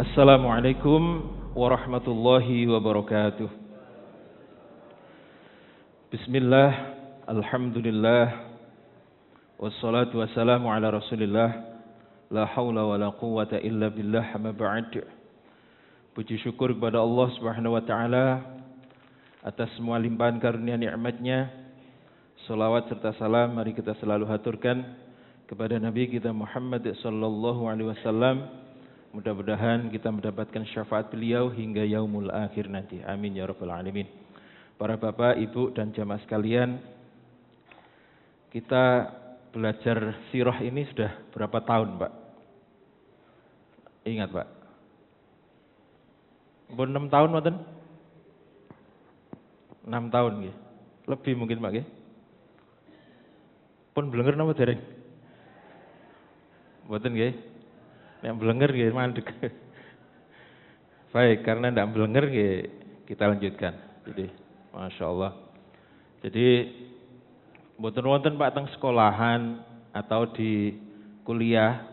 Assalamualaikum warahmatullahi wabarakatuh. Bismillah, alhamdulillah, wassalatu wassalamu ala rasulillah, la hawla wa la quwwata illa billah, amma ba'd. Puji syukur kepada Allah subhanahu wa ta'ala atas semua limpahan karunia nikmatnya. Salawat serta salam mari kita selalu haturkan kepada Nabi kita Muhammad sallallahu alaihi wasallam. Mudah-mudahan kita mendapatkan syafaat beliau hingga yaumul akhir nanti. Amin ya rabbal alamin. Para bapak, ibu dan jamaah sekalian, kita belajar sirah ini sudah berapa tahun, Pak? Ingat, Pak? 6 tahun, Pak? 6 tahun, ya. Lebih mungkin, Pak, ya. Pun blenger napa dereng? Mboten nggih. Nek blenger nggih mandek. Baik, karena ndak blenger nggih kita lanjutkan. Jadi, Masya Allah. Jadi, mboten wonten Pak teng sekolahan atau di kuliah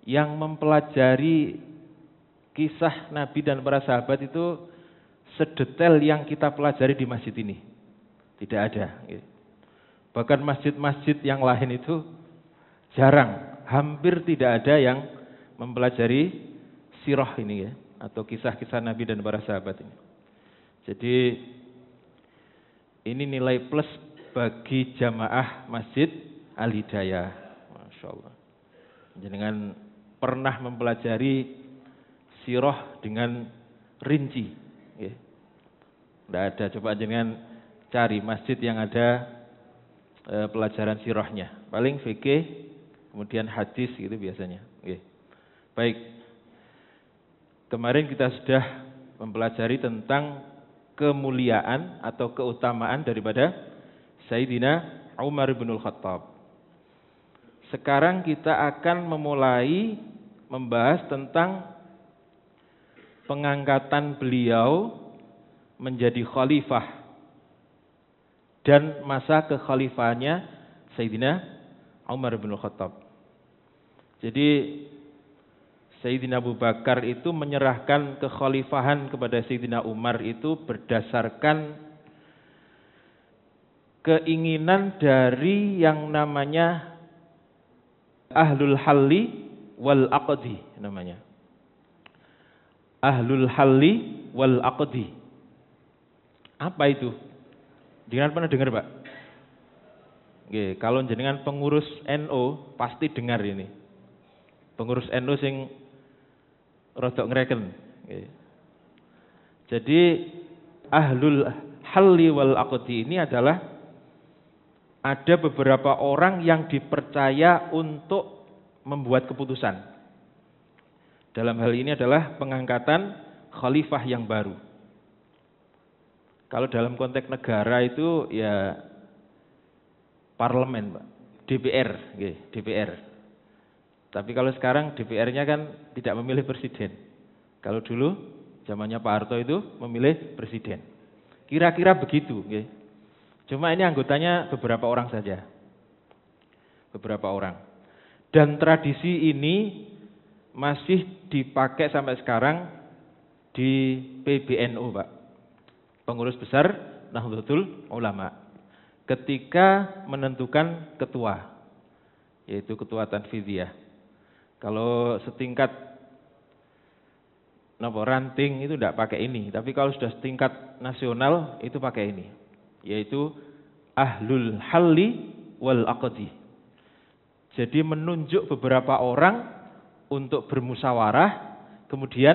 yang mempelajari kisah Nabi dan para sahabat itu sedetail yang kita pelajari di masjid ini. Tidak ada. Bahkan masjid-masjid yang lain itu jarang, hampir tidak ada yang mempelajari sirah ini ya, atau kisah-kisah Nabi dan para sahabat ini. Jadi ini nilai plus bagi jamaah Masjid Al-Hidayah. Masya Allah. Jenengan pernah mempelajari sirah dengan rinci. Ya. Tidak ada, coba jenengan cari masjid yang ada pelajaran sirahnya. Paling fikih, kemudian hadis gitu biasanya. Ya. Baik, kemarin kita sudah mempelajari tentang kemuliaan atau keutamaan daripada Sayyidina Umar bin Khattab. Sekarang kita akan memulai membahas tentang pengangkatan beliau menjadi khalifah dan masa kekhalifahannya Sayyidina Umar bin Khattab. Jadi Sayyidina Abu Bakar itu menyerahkan kekhalifahan kepada Sayyidina Umar itu berdasarkan keinginan dari yang namanya Ahlul Halli wal Aqdi namanya. Ahlul Halli wal Aqdi. Apa itu? Jangan pernah dengar, Pak? Oke, kalau jenengan pengurus NU pasti dengar ini. Pengurus NU sing rodok ngereken. Jadi Ahlul Halli wal Aqdi ini adalah ada beberapa orang yang dipercaya untuk membuat keputusan. Dalam hal ini adalah pengangkatan khalifah yang baru. Kalau dalam konteks negara itu ya parlemen, Pak. DPR, DPR. Tapi kalau sekarang DPR-nya kan tidak memilih presiden. Kalau dulu zamannya Pak Harto itu memilih presiden. Kira-kira begitu. Cuma ini anggotanya beberapa orang saja. Beberapa orang. Dan tradisi ini masih dipakai sampai sekarang di PBNU, Pak. Pengurus Besar Nahdlatul Ulama. Ketika menentukan ketua, yaitu ketua Tanfidiyah. Kalau setingkat ranting itu tidak pakai ini, tapi kalau sudah setingkat nasional itu pakai ini, yaitu Ahlul Halli wal Aqdi. Jadi menunjuk beberapa orang untuk bermusyawarah, kemudian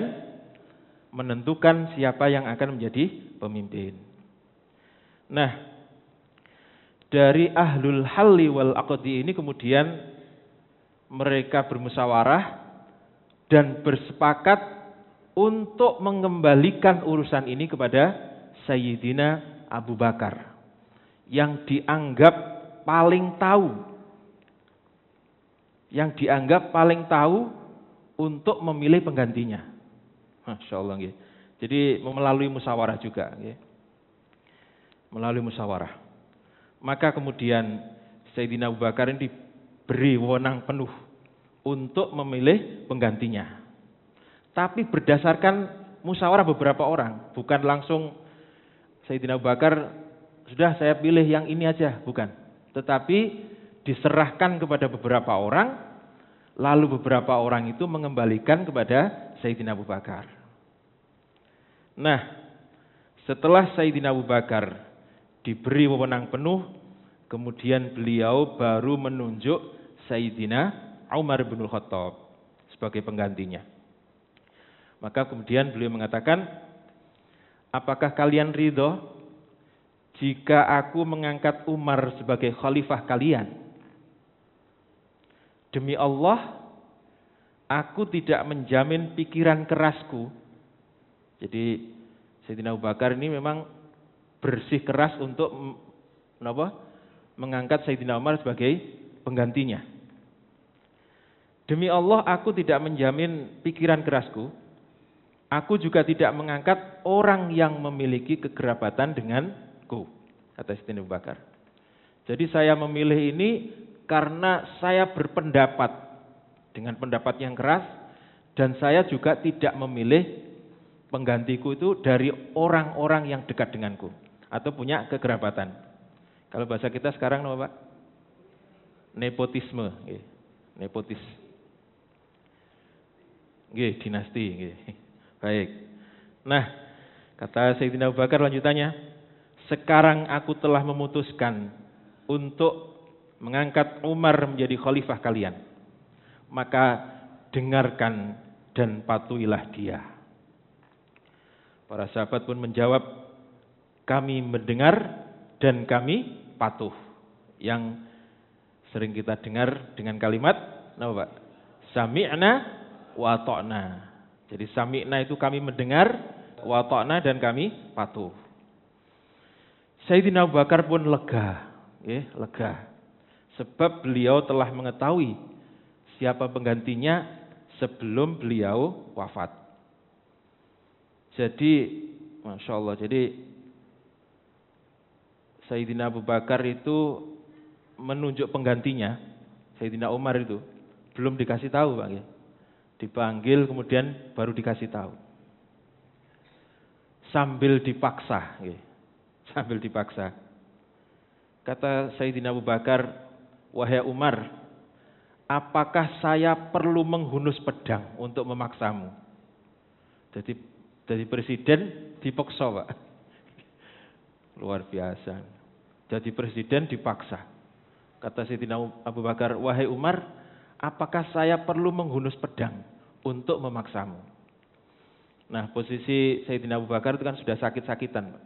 menentukan siapa yang akan menjadi pemimpin. Nah, dari Ahlul Halli wal Aqdi ini kemudian mereka bermusyawarah dan bersepakat untuk mengembalikan urusan ini kepada Sayyidina Abu Bakar yang dianggap paling tahu. Yang dianggap paling tahu untuk memilih penggantinya. Masya Allah. Jadi melalui musyawarah juga. Melalui musyawarah. Maka kemudian Sayyidina Abu Bakar ini diberi wewenang penuh untuk memilih penggantinya. Tapi berdasarkan musyawarah beberapa orang, bukan langsung Sayyidina Abu Bakar, sudah saya pilih yang ini aja, bukan. Tetapi diserahkan kepada beberapa orang, lalu beberapa orang itu mengembalikan kepada Sayyidina Abu Bakar. Nah, setelah Sayyidina Abu Bakar diberi wewenang penuh, kemudian beliau baru menunjuk Sayyidina Umar bin Khattab sebagai penggantinya. Maka kemudian beliau mengatakan, apakah kalian ridho jika aku mengangkat Umar sebagai khalifah kalian? Demi Allah, aku tidak menjamin pikiran kerasku. Jadi Sayyidina Abu Bakar ini memang bersih keras untuk mengangkat Sayyidina Umar sebagai penggantinya. Demi Allah, aku tidak menjamin pikiran kerasku. Aku juga tidak mengangkat orang yang memiliki kekerabatan denganku, kata Sayyidina Abu Bakar. Jadi saya memilih ini karena saya berpendapat dengan pendapat yang keras, dan saya juga tidak memilih penggantiku itu dari orang-orang yang dekat denganku atau punya kekerabatan. Kalau bahasa kita sekarang apa, Pak? Nepotisme, nepotis. Dinasti. Baik. Nah, kata Sayyidina Abu Bakar lanjutannya, sekarang aku telah memutuskan untuk mengangkat Umar menjadi khalifah kalian. Maka dengarkan dan patuhilah dia. Para sahabat pun menjawab, kami mendengar dan kami patuh. Yang sering kita dengar dengan kalimat, apa Pak? Sami'na wa ta'na. Jadi sami'na itu kami mendengar, wa ta'na dan kami patuh. Sayyidina Abu Bakar pun lega, lega. Sebab beliau telah mengetahui siapa penggantinya sebelum beliau wafat. Jadi, Masya Allah, jadi Sayyidina Abu Bakar itu menunjuk penggantinya, Sayyidina Umar itu belum dikasih tahu, Pak. Dipanggil kemudian baru dikasih tahu. Sambil dipaksa, sambil dipaksa. Kata Sayyidina Abu Bakar, wahai Umar, apakah saya perlu menghunus pedang untuk memaksamu? Jadi presiden dipaksa, Pak. Luar biasa. Jadi presiden dipaksa. Kata Sayyidina Abu Bakar, wahai Umar, apakah saya perlu menghunus pedang untuk memaksamu? Nah, posisi Sayyidina Abu Bakar itu kan sudah sakit-sakitan, Pak.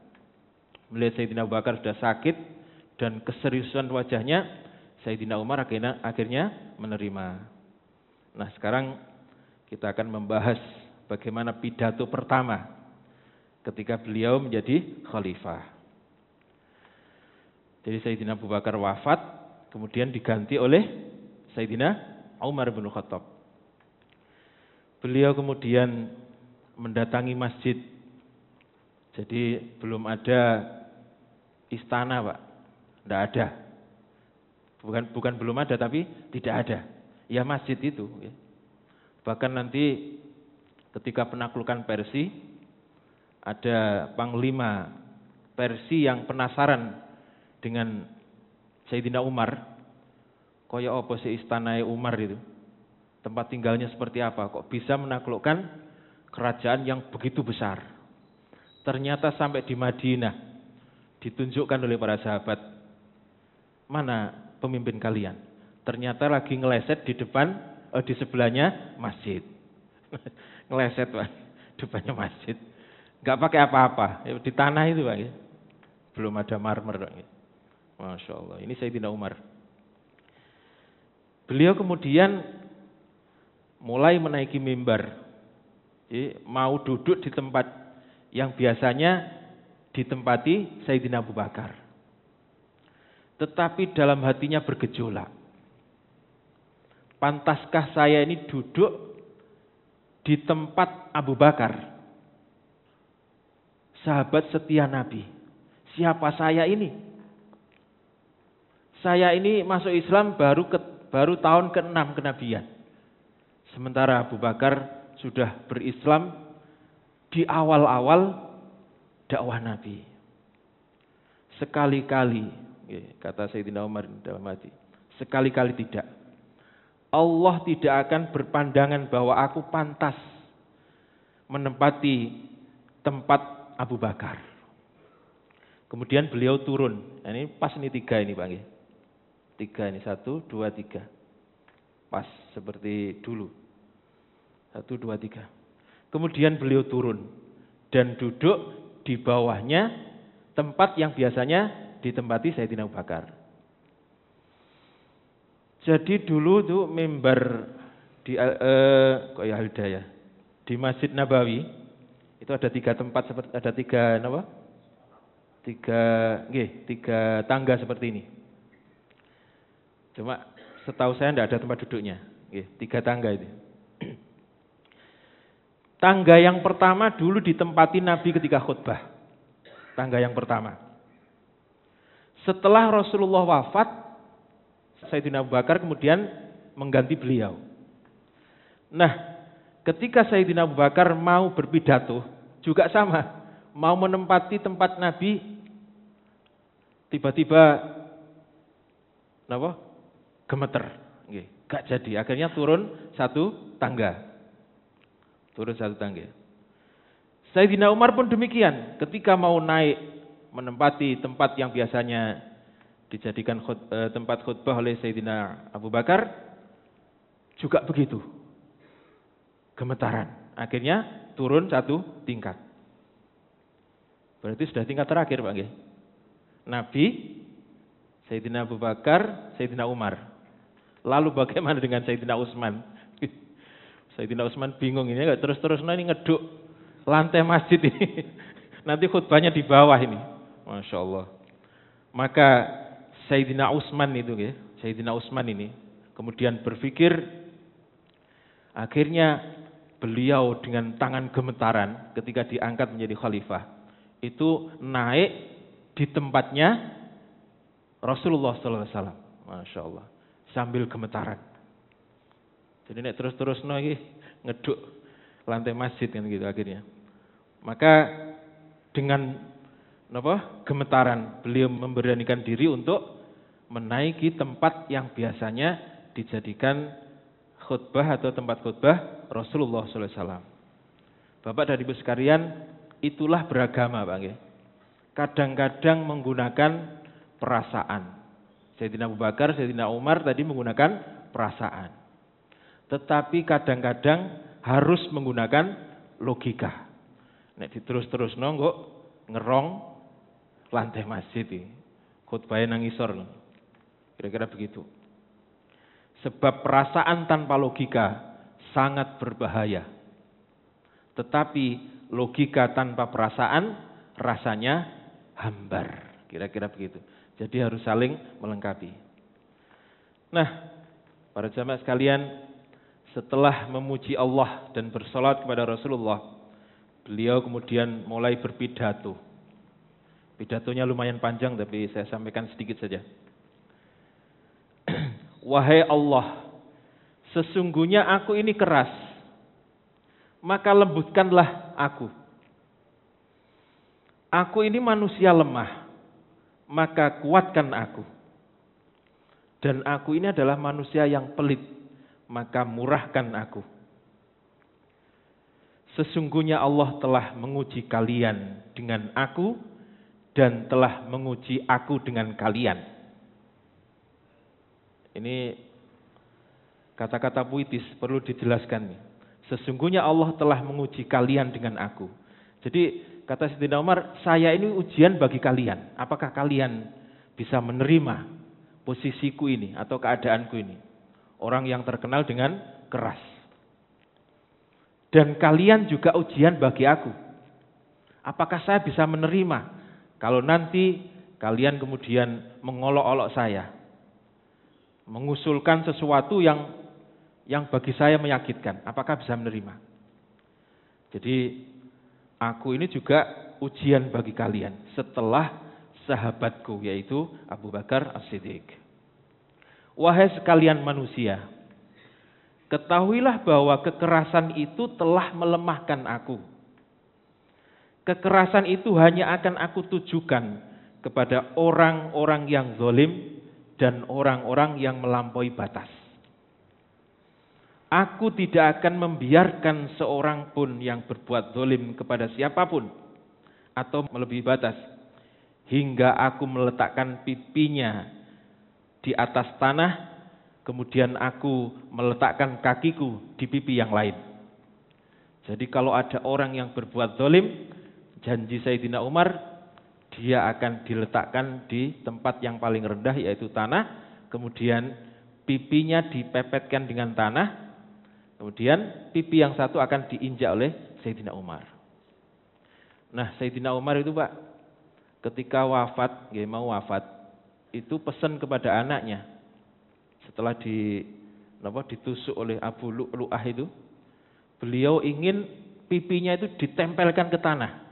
Melihat Sayyidina Abu Bakar sudah sakit dan keseriusan wajahnya, Sayyidina Umar akhirnya menerima. Nah, sekarang kita akan membahas bagaimana pidato pertama ketika beliau menjadi khalifah. Jadi Sayyidina Abu Bakar wafat, kemudian diganti oleh Sayyidina Umar bin Khattab. Beliau kemudian mendatangi masjid. Jadi belum ada istana, Pak. Tidak ada. Bukan belum ada, tapi tidak ada. Ya masjid itu. Bahkan nanti ketika penaklukan Persia, ada panglima Persia yang penasaran dengan Sayyidina Umar. Kaya apa sih istana Umar itu? Tempat tinggalnya seperti apa? Kok bisa menaklukkan kerajaan yang begitu besar? Ternyata sampai di Madinah ditunjukkan oleh para sahabat, mana pemimpin kalian? Ternyata lagi ngeleset di depan, di sebelahnya masjid. Ngeleset, Pak, depannya masjid. Enggak pakai apa-apa, di tanah itu, Pak. Belum ada marmer, Pak. Masya Allah, ini Sayyidina Umar. Beliau kemudian mulai menaiki mimbar. Jadi, mau duduk di tempat yang biasanya ditempati Sayyidina Abu Bakar. Tetapi dalam hatinya bergejolak. Pantaskah saya ini duduk di tempat Abu Bakar, sahabat setia Nabi? Siapa saya ini? Saya ini masuk Islam baru tahun ke-6 kenabian. Sementara Abu Bakar sudah berislam di awal-awal dakwah Nabi. Sekali-kali, kata Sayyidina Umar dalam hati, sekali-kali tidak. Allah tidak akan berpandangan bahwa aku pantas menempati tempat Abu Bakar. Kemudian beliau turun. Nah, ini pas ini 3 ini Pak. 3 ini, 1, 2, 3. Pas seperti dulu. 1, 2, 3. Kemudian beliau turun dan duduk di bawahnya tempat yang biasanya ditempati Sayyidina Abu Bakar. Jadi dulu tuh mimbar di Al-Hidayah di Masjid Nabawi itu ada 3 tempat, ada 3 apa? 3 tangga seperti ini. Cuma setahu saya tidak ada tempat duduknya. 3 tangga itu. Tangga yang pertama dulu ditempati Nabi ketika khutbah. Tangga yang pertama. Setelah Rasulullah wafat, Sayyidina Abu Bakar kemudian mengganti beliau. Nah, ketika Sayyidina Abu Bakar mau berpidato, juga sama. Mau menempati tempat Nabi, tiba-tiba gemeter. Gak jadi, akhirnya turun 1 tangga. Turun 1 tangga. Sayyidina Umar pun demikian, ketika mau naik menempati tempat yang biasanya dijadikan tempat khutbah oleh Sayyidina Abu Bakar, juga begitu. Gemetaran. Akhirnya turun 1 tingkat. Berarti sudah tingkat terakhir Pak. Nabi, Sayyidina Abu Bakar, Sayyidina Umar. Lalu bagaimana dengan Sayyidina Utsman? Sayyidina Utsman bingung ini, terus-terus ini ngeduk lantai masjid ini. Nanti khutbahnya di bawah ini. Masya Allah. Maka Sayyidina Utsman itu Sayyidina Utsman ini kemudian berpikir, akhirnya beliau dengan tangan gemetaran ketika diangkat menjadi khalifah itu naik di tempatnya Rasulullah SAW. Masya Allah. Sambil gemetaran. Jadi nek terus-terus ngeduk lantai masjid kan gitu akhirnya. Maka dengan gemetaran beliau memberanikan diri untuk menaiki tempat yang biasanya dijadikan khutbah atau tempat khutbah Rasulullah SAW. Bapak dan Ibu sekalian, itulah beragama Pak. Kadang-kadang menggunakan perasaan. Sayyidina Abu Bakar, Sayyidina Umar tadi menggunakan perasaan. Tetapi kadang-kadang harus menggunakan logika. Nek diterus-terus nggak ngerong lantai masjid ini. Khutbahnya nangisor. Kira-kira begitu. Sebab perasaan tanpa logika sangat berbahaya. Tetapi logika tanpa perasaan rasanya hambar. Kira-kira begitu. Jadi harus saling melengkapi. Nah, para jamaah sekalian, setelah memuji Allah dan bersolat kepada Rasulullah, beliau kemudian mulai berpidato. Pidatonya lumayan panjang, tapi saya sampaikan sedikit saja. Wahai Allah, sesungguhnya aku ini keras, maka lembutkanlah aku. Aku ini manusia lemah, maka kuatkan aku. Dan aku ini adalah manusia yang pelit, maka murahkan aku. Sesungguhnya Allah telah menguji kalian dengan aku dan telah menguji aku dengan kalian. Ini kata-kata puitis perlu dijelaskan. Sesungguhnya Allah telah menguji kalian dengan aku. Jadi kata Sayyidina Umar, saya ini ujian bagi kalian. Apakah kalian bisa menerima posisiku ini atau keadaanku ini? Orang yang terkenal dengan keras. Dan kalian juga ujian bagi aku. Apakah saya bisa menerima kalau nanti kalian kemudian mengolok-olok saya, mengusulkan sesuatu yang bagi saya menyakitkan? Apakah bisa menerima? Jadi aku ini juga ujian bagi kalian setelah sahabatku yaitu Abu Bakar As-Siddiq. Wahai sekalian manusia, Ketahuilah bahwa kekerasan itu telah melemahkan aku. Kekerasan itu hanya akan aku tujukan kepada orang-orang yang zalim dan orang-orang yang melampaui batas. Aku tidak akan membiarkan seorang pun yang berbuat zalim kepada siapapun atau melebihi batas, hingga aku meletakkan pipinya di atas tanah, kemudian aku meletakkan kakiku di pipi yang lain. Jadi kalau ada orang yang berbuat zalim, janji Sayyidina Umar, dia akan diletakkan di tempat yang paling rendah, yaitu tanah, kemudian pipinya dipepetkan dengan tanah, kemudian pipi yang satu akan diinjak oleh Sayyidina Umar. Nah, Sayyidina Umar itu Pak, ketika wafat, mau wafat, itu pesan kepada anaknya, setelah ditusuk oleh Abu Lu'lu'ah itu, beliau ingin pipinya itu ditempelkan ke tanah,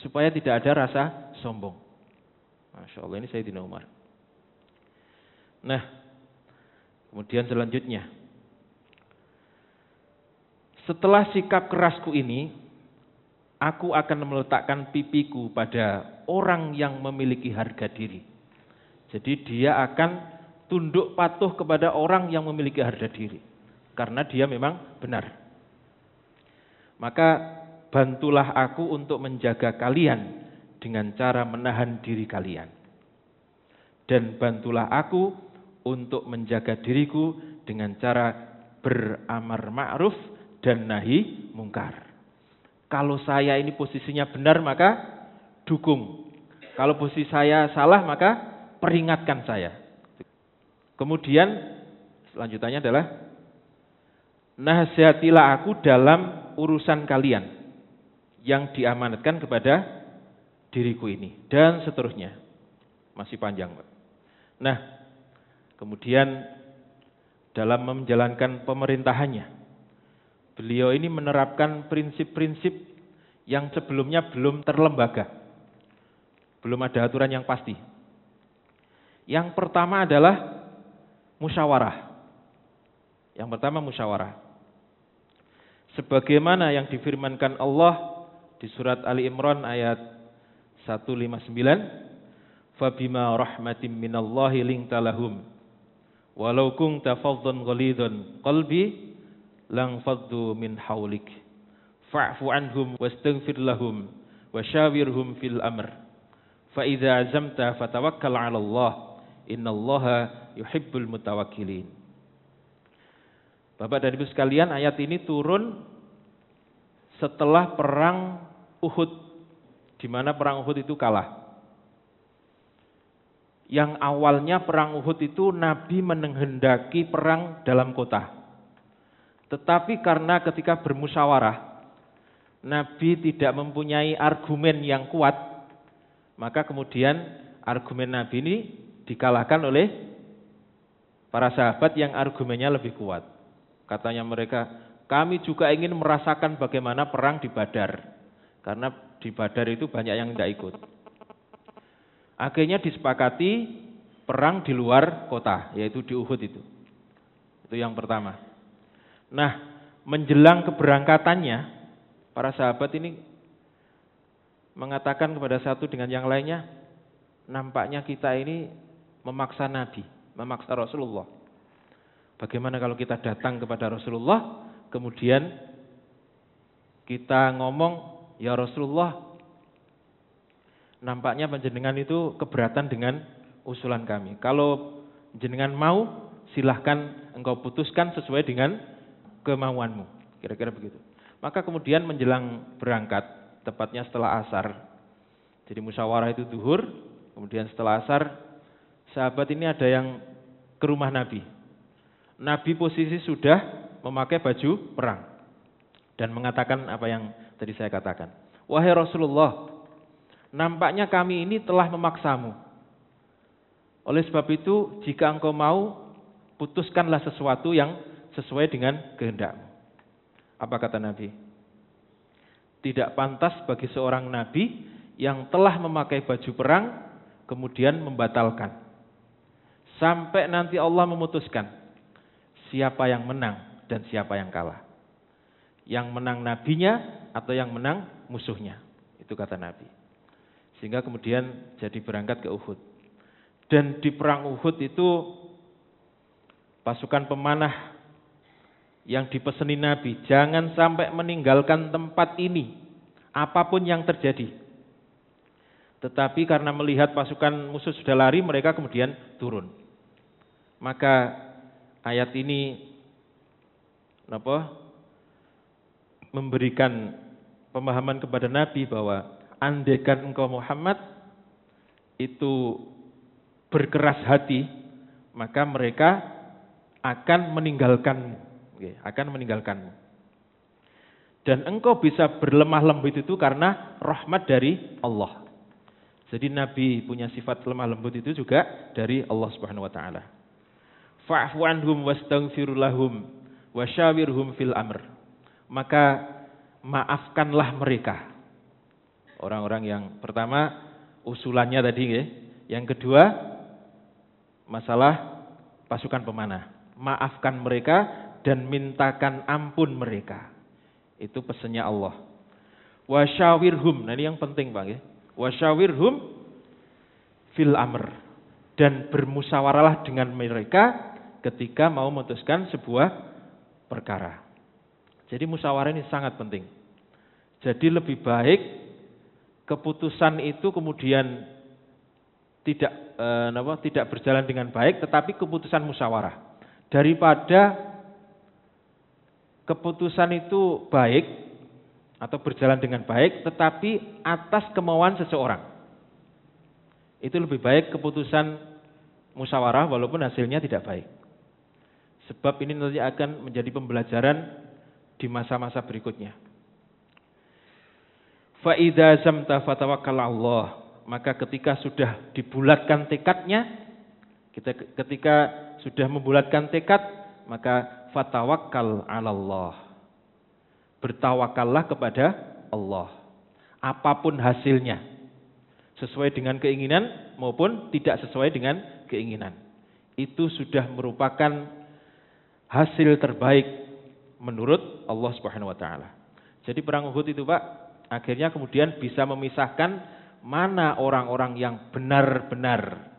supaya tidak ada rasa sombong. Masya Allah, ini Sayyidina Umar. Nah, kemudian selanjutnya, setelah sikap kerasku ini, aku akan meletakkan pipiku pada orang yang memiliki harga diri. Jadi dia akan tunduk patuh kepada orang yang memiliki harga diri, karena dia memang benar. Maka bantulah aku untuk menjaga kalian dengan cara menahan diri kalian. Dan bantulah aku untuk menjaga diriku dengan cara beramar ma'ruf dan nahi mungkar. Kalau saya ini posisinya benar, maka dukung. Kalau posisi saya salah, maka peringatkan saya. Kemudian selanjutnya adalah, nasihatilah aku dalam urusan kalian yang diamanatkan kepada diriku ini, dan seterusnya. Masih panjang, Pak. Nah, kemudian dalam menjalankan pemerintahannya, beliau ini menerapkan prinsip-prinsip yang sebelumnya belum terlembaga, belum ada aturan yang pasti. Yang pertama adalah musyawarah. Yang pertama musyawarah. Sebagaimana yang difirmankan Allah di surat Ali Imran ayat 159, "Fabima rahmatin minallahi linta lahum, walau kunta faddan ghalidhan qalbi lang faddu min haulik, fa'fu anhum wastaghfir lahum wasyawirhum fil amr, fa idza azamta fatawakkal 'ala Allah, innallaha yuhibbul mutawakkilin." Bapak dan Ibu sekalian, ayat ini turun setelah perang Uhud, di mana perang Uhud itu kalah. Yang awalnya perang Uhud itu Nabi menghendaki perang dalam kota. Tetapi karena ketika bermusyawarah, Nabi tidak mempunyai argumen yang kuat, maka kemudian argumen Nabi ini dikalahkan oleh para sahabat yang argumennya lebih kuat. Katanya mereka, kami juga ingin merasakan bagaimana perang di Badar. Karena di Badar itu banyak yang tidak ikut. Akhirnya disepakati perang di luar kota, yaitu di Uhud itu. Itu yang pertama. Nah, menjelang keberangkatannya, para sahabat ini mengatakan kepada satu dengan yang lainnya, nampaknya kita ini memaksa Nabi, memaksa Rasulullah. Bagaimana kalau kita datang kepada Rasulullah, kemudian kita ngomong, ya Rasulullah, nampaknya panjenengan itu keberatan dengan usulan kami. Kalau jenengan mau, silahkan engkau putuskan sesuai dengan kemauanmu. Kira-kira begitu. Maka kemudian menjelang berangkat, tepatnya setelah asar. Jadi musyawarah itu zuhur, kemudian setelah asar, sahabat ini ada yang ke rumah Nabi. Nabi posisi sudah memakai baju perang dan mengatakan apa yang tadi saya katakan. Wahai Rasulullah, nampaknya kami ini telah memaksamu. Oleh sebab itu, jika engkau mau, putuskanlah sesuatu yang sesuai dengan kehendakmu. Apa kata Nabi? Tidak pantas bagi seorang Nabi yang telah memakai baju perang, kemudian membatalkan. Sampai nanti Allah memutuskan siapa yang menang dan siapa yang kalah. Yang menang nabinya atau yang menang musuhnya. Itu kata Nabi. Sehingga kemudian jadi berangkat ke Uhud. Dan di perang Uhud itu pasukan pemanah yang dipeseni Nabi, jangan sampai meninggalkan tempat ini, apapun yang terjadi. Tetapi karena melihat pasukan musuh sudah lari, mereka kemudian turun. Maka ayat ini memberikan pemahaman kepada Nabi bahwa andaikan engkau Muhammad itu berkeras hati, maka mereka akan meninggalkanmu. Dan engkau bisa berlemah lembut itu karena rahmat dari Allah. Jadi Nabi punya sifat lemah lembut itu juga dari Allah Subhanahu wa taala. Fa'fu anhum wastaghfir lahum wasyawirhum fil amr. Maka maafkanlah mereka. Orang-orang yang pertama usulannya tadi ya. Yang kedua masalah pasukan pemanah. Maafkan mereka dan mintakan ampun mereka. Itu pesannya Allah. Wasyawirhum, nah ini yang penting Bang ya. Wasyawirhum fil amr. Dan bermusyawarahlah dengan mereka ketika mau memutuskan sebuah perkara. Jadi musyawarah ini sangat penting. Jadi lebih baik keputusan itu kemudian tidak berjalan dengan baik, tetapi keputusan musyawarah. Daripada keputusan itu baik atau berjalan dengan baik, tetapi atas kemauan seseorang. Itu lebih baik keputusan musyawarah walaupun hasilnya tidak baik. Sebab ini nanti akan menjadi pembelajaran di masa-masa berikutnya. Fa idza zamta fatawakkal Allah. Maka ketika sudah dibulatkan tekadnya, ketika sudah membulatkan tekad, maka fatawakkal 'alallah. Bertawakallah kepada Allah. Apapun hasilnya. Sesuai dengan keinginan maupun tidak sesuai dengan keinginan. Itu sudah merupakan hasil terbaik menurut Allah Subhanahu wa taala. Jadi perang Uhud itu Pak, akhirnya kemudian bisa memisahkan mana orang-orang yang benar-benar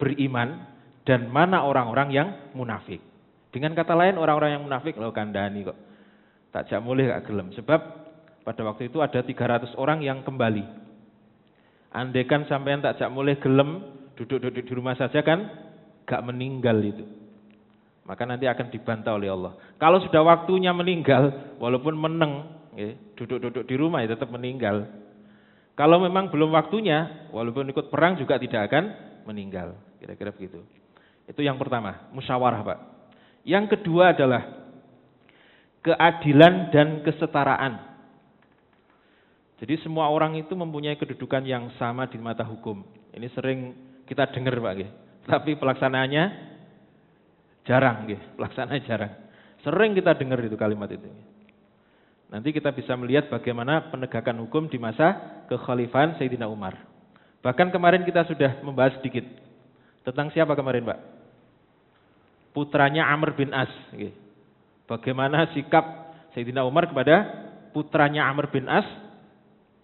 beriman dan mana orang-orang yang munafik. Dengan kata lain orang-orang yang munafik lo kandhani kok. Tak jak mulih gak gelem. Sebab pada waktu itu ada 300 orang yang kembali. Andaikan sampean tak jak mulih gelem duduk-duduk di rumah saja kan gak meninggal itu. Maka nanti akan dibantah oleh Allah. Kalau sudah waktunya meninggal walaupun meneng duduk-duduk di rumah ya tetap meninggal. Kalau memang belum waktunya walaupun ikut perang juga tidak akan meninggal. Kira-kira begitu. Itu yang pertama, musyawarah Pak. Yang kedua adalah keadilan dan kesetaraan. Jadi semua orang itu mempunyai kedudukan yang sama di mata hukum. Ini sering kita dengar Pak. Tapi pelaksanaannya jarang. Pelaksanaannya jarang. Sering kita dengar itu kalimat itu. Nanti kita bisa melihat bagaimana penegakan hukum di masa kekhalifahan Sayyidina Umar. Bahkan kemarin kita sudah membahas sedikit. Tentang siapa kemarin Pak? Putranya Amr bin As. Bagaimana sikap Sayyidina Umar kepada putranya Amr bin As,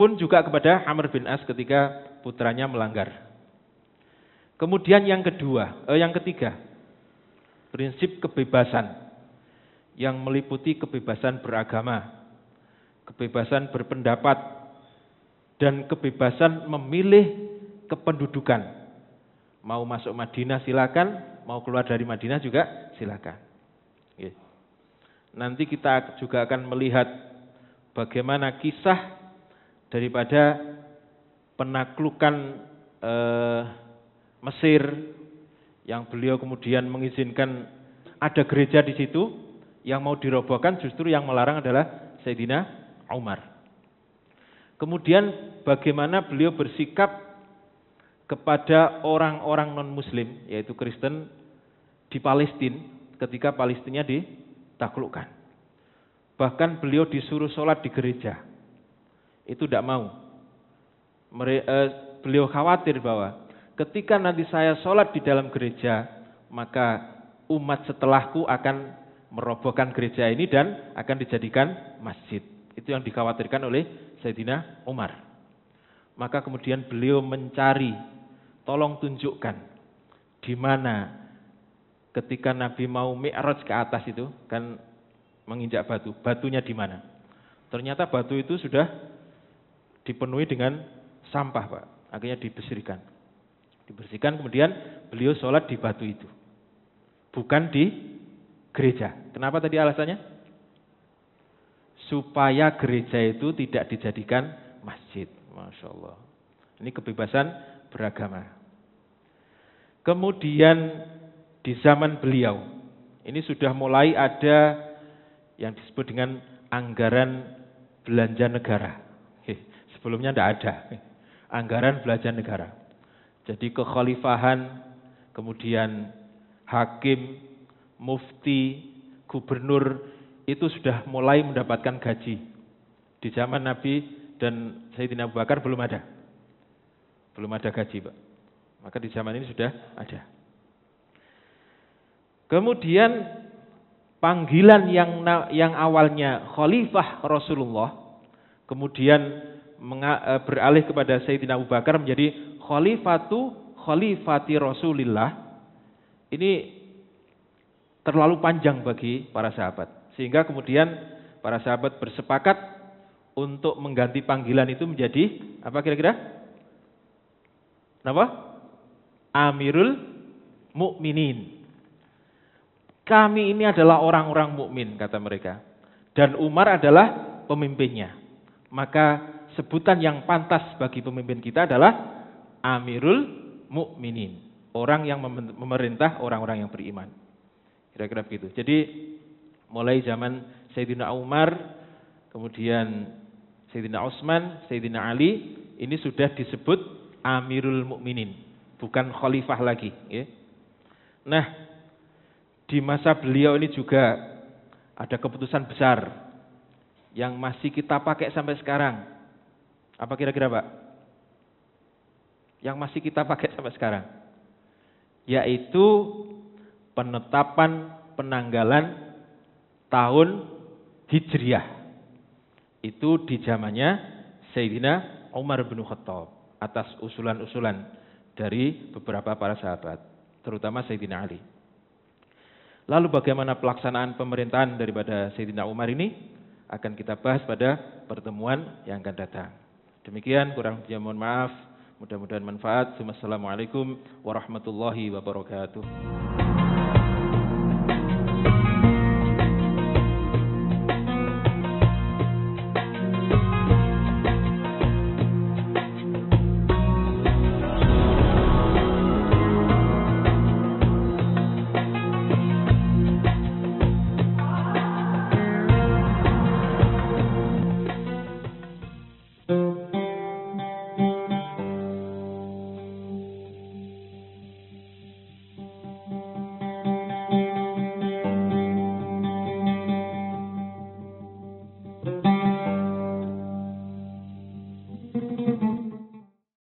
pun juga kepada Amr bin As ketika putranya melanggar. Kemudian yang ketiga, prinsip kebebasan yang meliputi kebebasan beragama, kebebasan berpendapat, dan kebebasan memilih kependudukan. Mau masuk Madinah silakan, mau keluar dari Madinah juga silakan. Nanti kita juga akan melihat bagaimana kisah daripada penaklukan Mesir yang beliau kemudian mengizinkan ada gereja di situ yang mau dirobohkan, justru yang melarang adalah Sayyidina Umar. Kemudian bagaimana beliau bersikap kepada orang-orang non-muslim, yaitu Kristen di Palestina ketika Palestina ditaklukkan. Bahkan beliau disuruh sholat di gereja. Itu tidak mau. Beliau khawatir bahwa ketika nanti saya sholat di dalam gereja, maka umat setelahku akan merobohkan gereja ini dan akan dijadikan masjid. Itu yang dikhawatirkan oleh Sayyidina Umar. Maka kemudian beliau mencari, tolong tunjukkan di mana ketika Nabi mau mi'raj ke atas itu kan menginjak batu, batunya di mana? Ternyata batu itu sudah dipenuhi dengan sampah, Pak. Akhirnya dibersihkan. Dibersihkan, kemudian beliau sholat di batu itu. Bukan di gereja. Kenapa tadi alasannya? Supaya gereja itu tidak dijadikan masjid. Masya Allah. Ini kebebasan beragama. Kemudian di zaman beliau, ini sudah mulai ada yang disebut dengan anggaran belanja negara. Sebelumnya tidak ada. Anggaran belanja negara. Jadi kekhalifahan, kemudian hakim, mufti, gubernur, itu sudah mulai mendapatkan gaji. Di zaman Nabi dan Sayyidina Abu Bakar belum ada. Belum ada gaji, Pak. Maka di zaman ini sudah ada. Kemudian panggilan yang awalnya Khalifah Rasulullah, kemudian beralih kepada Sayyidina Abu Bakar menjadi Khalifati Rasulillah. Ini terlalu panjang bagi para sahabat. Sehingga kemudian para sahabat bersepakat untuk mengganti panggilan itu menjadi apa kira-kira? Kenapa? Amirul Mukminin. Kami ini adalah orang-orang mukmin, kata mereka. Dan Umar adalah pemimpinnya. Maka sebutan yang pantas bagi pemimpin kita adalah Amirul Mukminin. Orang yang memerintah orang-orang yang beriman. Kira-kira begitu. Jadi mulai zaman Sayyidina Umar, kemudian Sayyidina Utsman, Sayyidina Ali, ini sudah disebut Amirul Mukminin. Bukan khalifah lagi. Ya. Nah, di masa beliau ini juga ada keputusan besar yang masih kita pakai sampai sekarang. Apa kira-kira, Pak? Yang masih kita pakai sampai sekarang. Yaitu penetapan penanggalan tahun Hijriah. Itu di zamannya Sayyidina Umar bin Khattab atas usulan-usulan dari beberapa para sahabat, terutama Sayyidina Ali. Lalu bagaimana pelaksanaan pemerintahan daripada Sayyidina Umar ini akan kita bahas pada pertemuan yang akan datang. Demikian, kurang lebihnya mohon maaf. Mudah-mudahan manfaat. Wassalamualaikum warahmatullahi wabarakatuh.